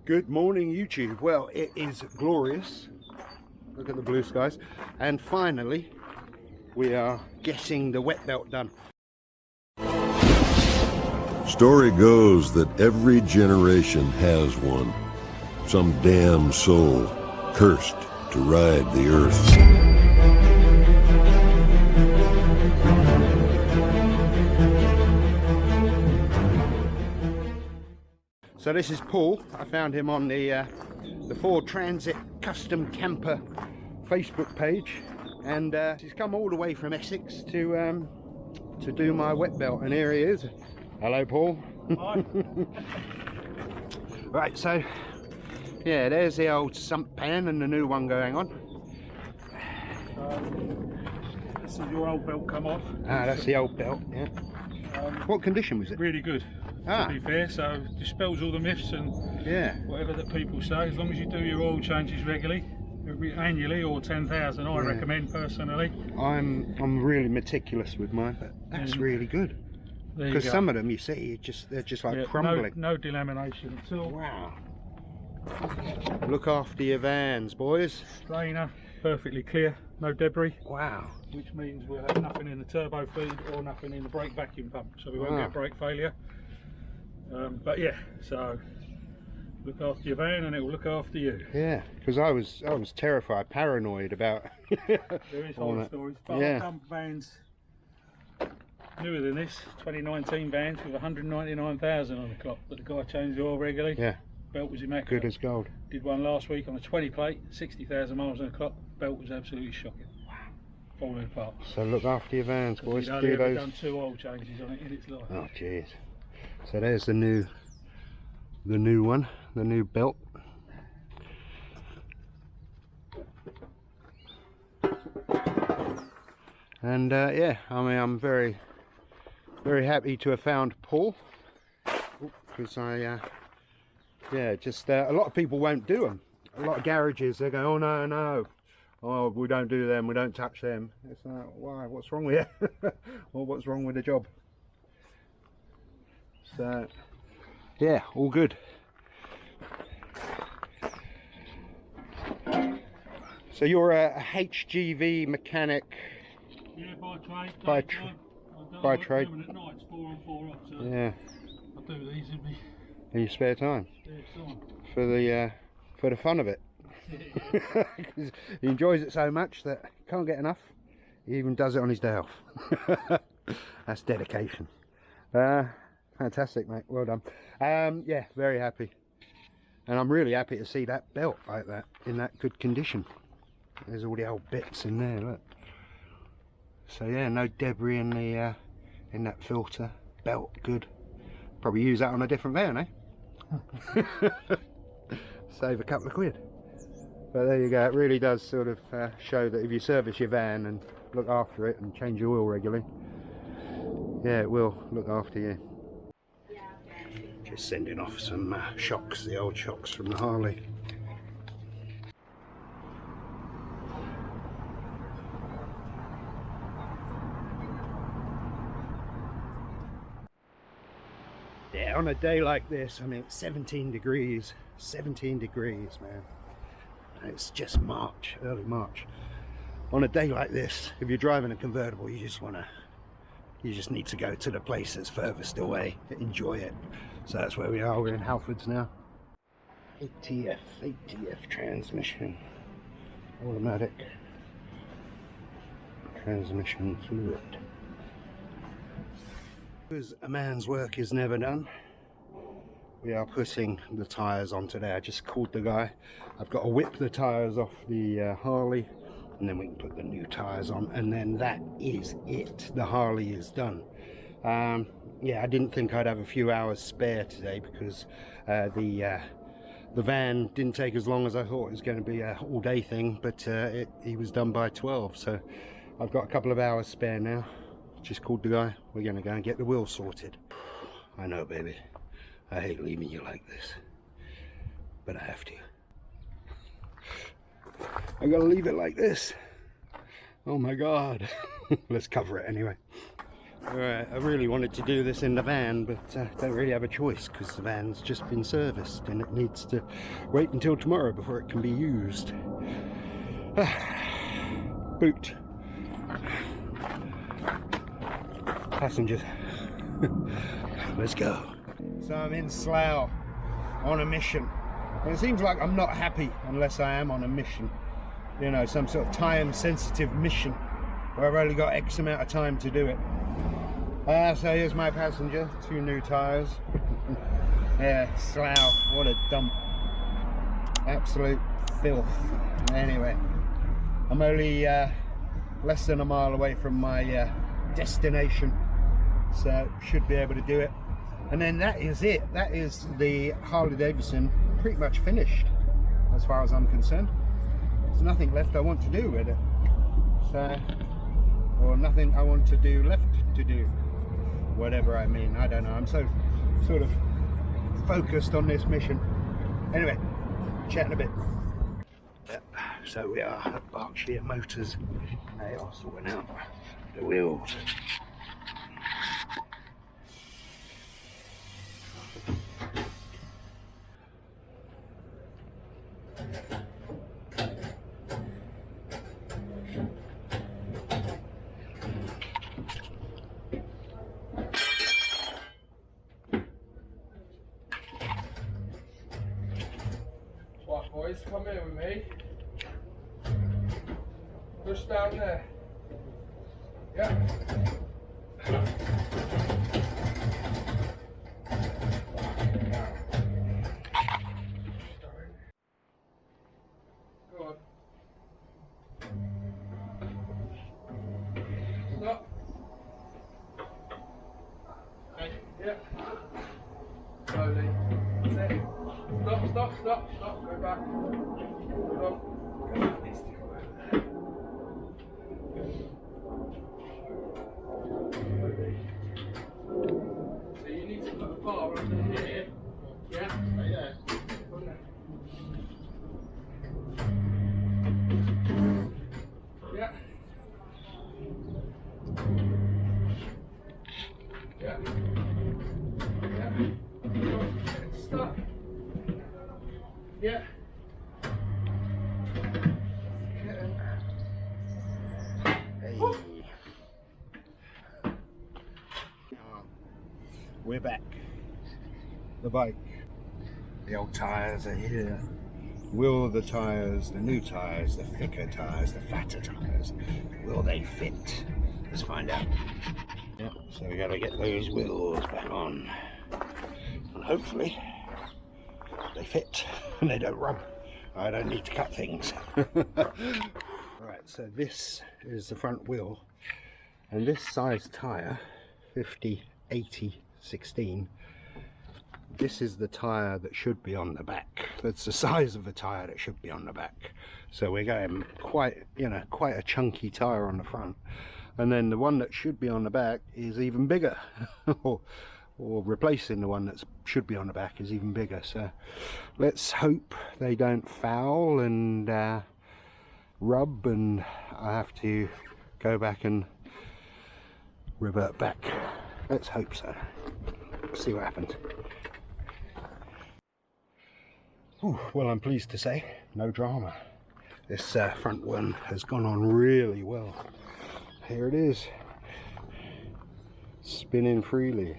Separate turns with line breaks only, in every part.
Good morning, YouTube. Well, it is glorious. Look at the blue skies. And finally, we are getting the wet belt done.
Story goes that every generation has one. Some damn soul cursed to ride the earth.
So this is Paul. I found him on the Ford Transit Custom Camper Facebook page, and he's come all the way from Essex to do my wet belt, and here he is. Hello, Paul.
Hi.
Right, so yeah, there's the old sump pan and the new one going on.
This is your old belt come off.
Ah, that's the old belt. Yeah. What condition was it?
Really good. To be fair, so dispels all the myths and whatever that people say. As long as you do your oil changes regularly, annually or 10,000, I recommend personally.
I'm really meticulous with mine, but that's really good. Because some of them, you see, they're just like crumbling.
No delamination at all.
Wow. Look after your vans, boys.
Strainer, perfectly clear, no debris.
Wow.
Which means we'll have nothing in the turbo feed or nothing in the brake vacuum pump, so we won't get brake failure. But yeah, so look after your van and it will look after you.
Yeah, because I was terrified, paranoid about.
There is horror stories. But I've done vans newer than this, 2019 vans with 199,000 on the clock, but the guy changed the oil regularly. Yeah. Belt was immaculate.
Good as gold.
Did one last week on a 20 plate, 60,000 miles on the clock. Belt was absolutely shocking. Wow. Falling apart.
So look after your vans, boys.
He'd only ever done 2 oil changes on it in its life.
Oh jeez. So there's the new one, the new belt. And yeah, I mean, I'm very happy to have found Paul, because just a lot of people won't do them. A lot of garages, they go, oh no, oh, we don't do them, we don't touch them. It's like, why? What's wrong with you? Well, what's wrong with the job? So yeah, all good. So you're a HGV mechanic?
Yeah,
by trade.
At night, 4 on 4 off. So
yeah.
I do these
in your spare time. For the fun of it. Because he enjoys it so much that he can't get enough. He even does it on his day off. That's dedication. Fantastic, mate. Well done. Yeah, very happy. And I'm really happy to see that belt like that, in that good condition. There's all the old bits in there, look. So yeah, no debris in the in that filter. Belt good. Probably use that on a different van, eh? Save a couple of quid. But there you go. It really does sort of show that if you service your van and look after it and change your oil regularly, yeah, it will look after you. Just sending off some shocks, the old shocks from the Harley. Yeah, on a day like this, I mean, it's 17 degrees, man. It's just March, early March. On a day like this, if you're driving a convertible, you just need to go to the place that's furthest away, enjoy it. So that's where we are. We're in Halfords now. ATF transmission, automatic transmission fluid. Because a man's work is never done, we are putting the tyres on today. I just called the guy. I've got to whip the tyres off the Harley, and then we can put the new tyres on, and then that is it. The Harley is done. Yeah, I didn't think I'd have a few hours spare today, because the van didn't take as long as I thought. It was going to be a all-day thing, but he was done by 12, so I've got a couple of hours spare now. Just called the guy. We're going to go and get the wheel sorted. I know, baby, I hate leaving you like this, but I have to. I'm gonna leave it like this. Oh my god. Let's cover it anyway. Right, I really wanted to do this in the van, but don't really have a choice because the van's just been serviced and it needs to wait until tomorrow before it can be used. Boot. Passengers. Let's go. So I'm in Slough on a mission. And it seems like I'm not happy unless I am on a mission. You know, some sort of time-sensitive mission where I've only got X amount of time to do it. So here's my passenger, 2 new tyres. Yeah, Slough, what a dump. Absolute filth. Anyway, I'm only less than a mile away from my destination, so should be able to do it. And then that is it. That is the Harley Davidson pretty much finished, as far as I'm concerned. There's nothing left I want to do with it. So, or nothing I want to do left to do. Whatever I mean, I don't know. I'm so sort of focused on this mission. Anyway, chat in a bit. Yep, so we are at Berkshire Motors. They are sorting out the wheels.
Right, boys, come here with me. Push down there. Yeah. Go on. Stop. Yeah. Slowly. That's it. Stop, stop, stop, stop. Go back. Hold on. So you need to put a bar under here. Yeah? Yeah. Yeah. Yeah. Yeah. Stop. Yeah.
Hey. We're back. The bike. The old tyres are here. Will the tyres, the new tyres, the thicker tyres, the fatter tyres, will they fit? Let's find out. Yep, so we gotta get those wheels back on. And hopefully they fit and they don't rub. I don't need to cut things. Right, so this is the front wheel. And this size tyre, 50, 80, 16, this is the tyre that should be on the back. That's the size of the tyre that should be on the back. So we're going quite, you know, quite a chunky tyre on the front. And then the one that should be on the back is even bigger. or replacing the one that should be on the back is even bigger. So let's hope they don't foul and rub and I have to go back and revert back. Let's hope so. See what happens. Ooh, well, I'm pleased to say, no drama. This front one has gone on really well. Here it is, spinning freely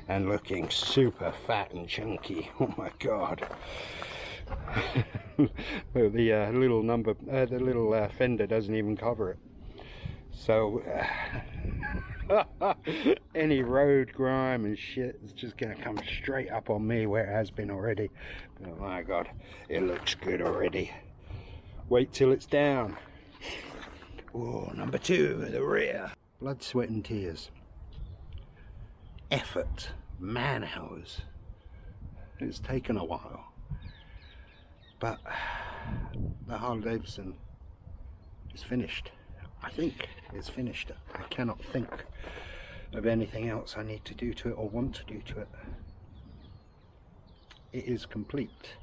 and looking super fat and chunky. Oh my god. The little number, the little fender doesn't even cover it. So any road grime and shit is just gonna come straight up on me where it has been already. Oh my god, it looks good already. Wait till it's down. Oh, number 2, the rear. Blood, sweat and tears. Effort, man hours. It's taken a while. But the Harley Davidson is finished. I think it's finished. I cannot think of anything else I need to do to it or want to do to it. It is complete.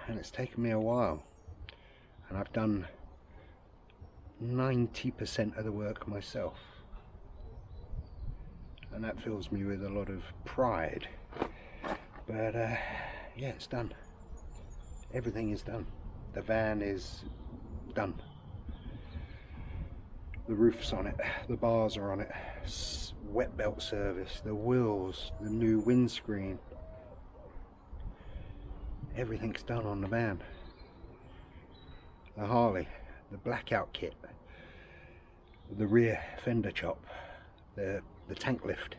And it's taken me a while. And I've done 90% of the work myself. and that fills me with a lot of pride. But yeah, it's done. Everything is done. The van is done. The roof's on it, the bars are on it, wet belt service, the wheels, the new windscreen. Everything's done on the van. The Harley, the blackout kit, the rear fender chop, the tank lift,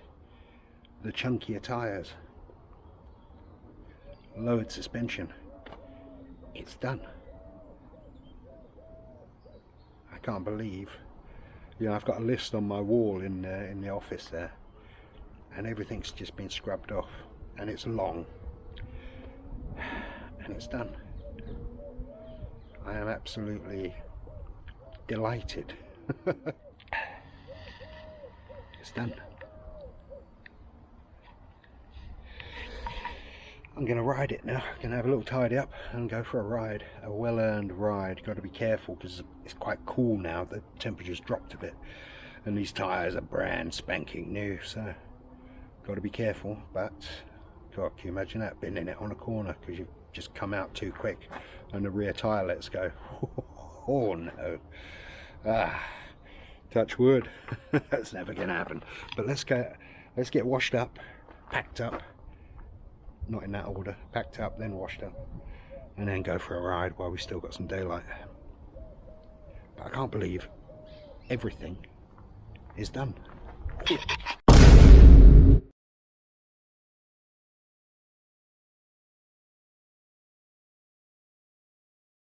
the chunkier tyres, lowered suspension. It's done. I can't believe, you know, I've got a list on my wall in the office there, and everything's just been scrubbed off, and it's long, and it's done. I am absolutely delighted. It's done. I'm going to ride it now. I'm going to have a little tidy up and go for a ride, a well-earned ride. Got to be careful because it's quite cool now. The temperature's dropped a bit, and these tyres are brand spanking new, so got to be careful. But God, can you imagine that, being in it on a corner because you've just come out too quick and the rear tyre lets go? Oh no. Touch wood. That's never going to happen. But let's get washed up, packed up. Not in that order. Packed up, then washed up, and then go for a ride while we still got some daylight. But I can't believe everything is done.